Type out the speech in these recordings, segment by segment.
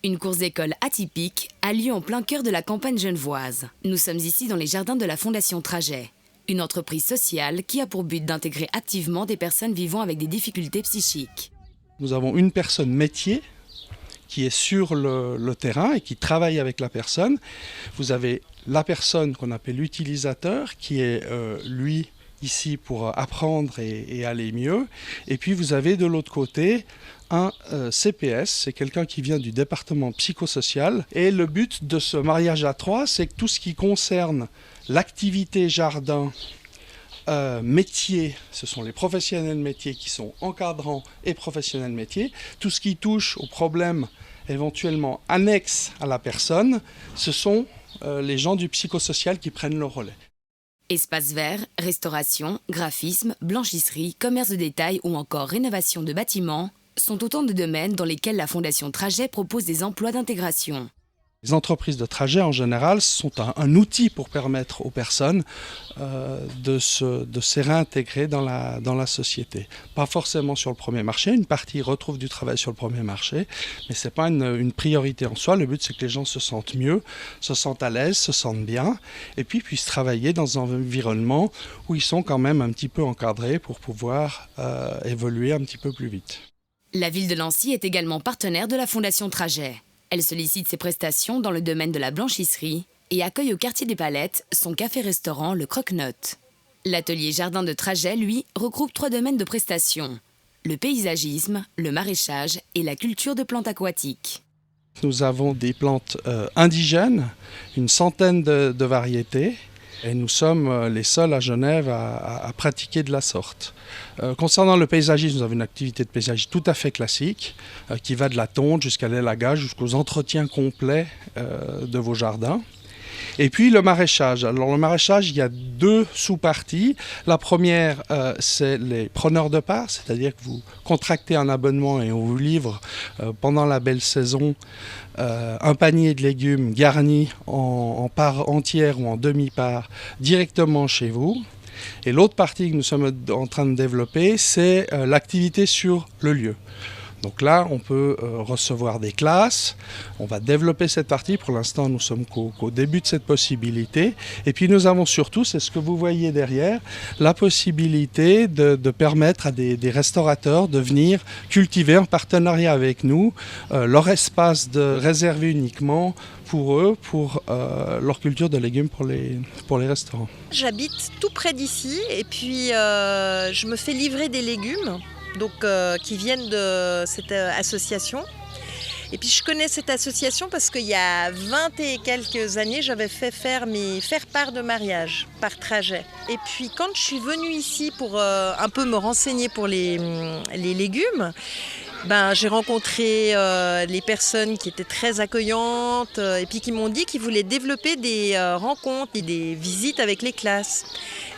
Une course d'école atypique a lieu en plein cœur de la campagne genevoise. Nous sommes ici dans les jardins de la Fondation Trajet, une entreprise sociale qui a pour but d'intégrer activement des personnes vivant avec des difficultés psychiques. Nous avons une personne métier qui est sur le terrain et qui travaille avec la personne. Vous avez la personne qu'on appelle l'utilisateur qui est lui ici pour apprendre et aller mieux. Et puis vous avez de l'autre côté un CPS, c'est quelqu'un qui vient du département psychosocial. Et le but de ce mariage à trois, c'est que tout ce qui concerne l'activité jardin, métier, ce sont les professionnels métiers qui sont encadrants et professionnels métiers. Tout ce qui touche aux problèmes éventuellement annexes à la personne, ce sont les gens du psychosocial qui prennent le relais. Espaces verts, restauration, graphisme, blanchisserie, commerce de détail ou encore rénovation de bâtiments sont autant de domaines dans lesquels la Fondation Trajet propose des emplois d'intégration. Les entreprises de trajet, en général, sont un outil pour permettre aux personnes de se réintégrer dans la société. Pas forcément sur le premier marché, une partie retrouve du travail sur le premier marché, mais ce n'est pas une priorité en soi. Le but, c'est que les gens se sentent mieux, se sentent à l'aise, se sentent bien, et puis puissent travailler dans un environnement où ils sont quand même un petit peu encadrés pour pouvoir évoluer un petit peu plus vite. La ville de Nancy est également partenaire de la Fondation Trajet. Elle sollicite ses prestations dans le domaine de la blanchisserie et accueille au quartier des Palettes son café-restaurant Le Croque-Note. L'atelier jardin de Trajet, lui, regroupe 3 domaines de prestations: le paysagisme, le maraîchage et la culture de plantes aquatiques. Nous avons des plantes indigènes, une centaine de variétés. Et nous sommes les seuls à Genève à pratiquer de la sorte. Concernant le paysagisme, nous avons une activité de paysagisme tout à fait classique qui va de la tonte jusqu'à l'élagage, jusqu'aux entretiens complets de vos jardins. Et puis le maraîchage. Alors le maraîchage, il y a 2 sous-parties. La première, c'est les preneurs de part, c'est-à-dire que vous contractez un abonnement et on vous livre pendant la belle saison un panier de légumes garni en part entière ou en demi-part directement chez vous. Et l'autre partie que nous sommes en train de développer, c'est l'activité sur le lieu. Donc là, on peut recevoir des classes, on va développer cette partie. Pour l'instant, nous sommes qu'au début de cette possibilité. Et puis nous avons surtout, c'est ce que vous voyez derrière, la possibilité de permettre à des restaurateurs de venir cultiver en partenariat avec nous leur espace réservé uniquement pour eux, pour leur culture de légumes pour les restaurants. J'habite tout près d'ici et puis je me fais livrer des légumes. Qui viennent de cette association. Et puis je connais cette association parce qu'il y a 20 et quelques années, j'avais fait faire mes faire-part de mariage par Trajet. Et puis quand je suis venue ici pour un peu me renseigner pour les légumes, j'ai rencontré les personnes qui étaient très accueillantes et puis qui m'ont dit qu'ils voulaient développer des rencontres et des visites avec les classes.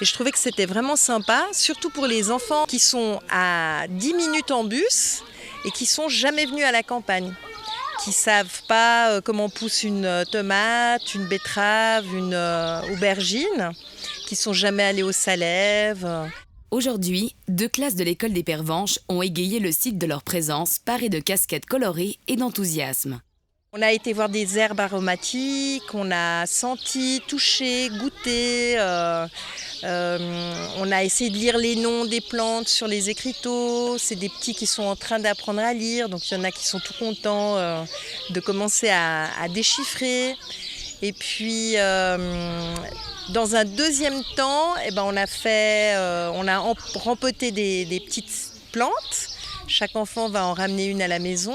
Et je trouvais que c'était vraiment sympa, surtout pour les enfants qui sont à 10 minutes en bus et qui sont jamais venus à la campagne, qui savent pas comment pousse une tomate, une betterave, une aubergine, qui sont jamais allés au Salève. Aujourd'hui, 2 classes de l'école des Pervenches ont égayé le site de leur présence, parées de casquettes colorées et d'enthousiasme. On a été voir des herbes aromatiques, on a senti, touché, goûté. On a essayé de lire les noms des plantes sur les écriteaux. C'est des petits qui sont en train d'apprendre à lire, donc il y en a qui sont tout contents de commencer à déchiffrer. Et puis, dans un deuxième temps, on a rempoté des petites plantes. Chaque enfant va en ramener une à la maison.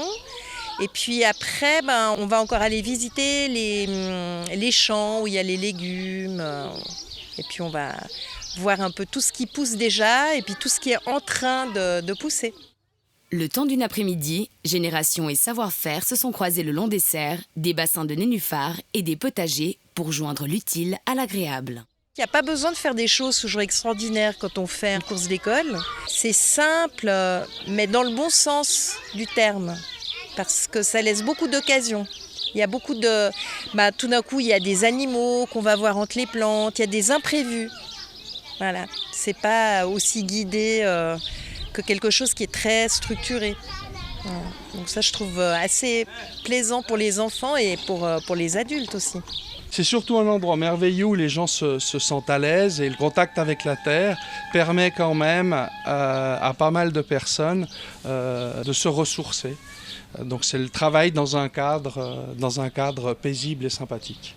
Et puis après, on va encore aller visiter les champs où il y a les légumes. Et puis on va voir un peu tout ce qui pousse déjà et puis tout ce qui est en train de pousser. Le temps d'une après-midi, génération et savoir-faire se sont croisés le long des serres, des bassins de nénuphars et des potagers pour joindre l'utile à l'agréable. Il n'y a pas besoin de faire des choses toujours extraordinaires quand on fait une course d'école. C'est simple, mais dans le bon sens du terme. Parce que ça laisse beaucoup d'occasions. Il y a beaucoup de... tout d'un coup, il y a des animaux qu'on va voir entre les plantes, il y a des imprévus. Voilà, c'est pas aussi guidé que quelque chose qui est très structuré. Voilà. Donc ça, je trouve assez plaisant pour les enfants et pour les adultes aussi. C'est surtout un endroit merveilleux où les gens se sentent à l'aise et le contact avec la terre permet quand même à pas mal de personnes de se ressourcer. Donc c'est le travail dans un cadre paisible et sympathique.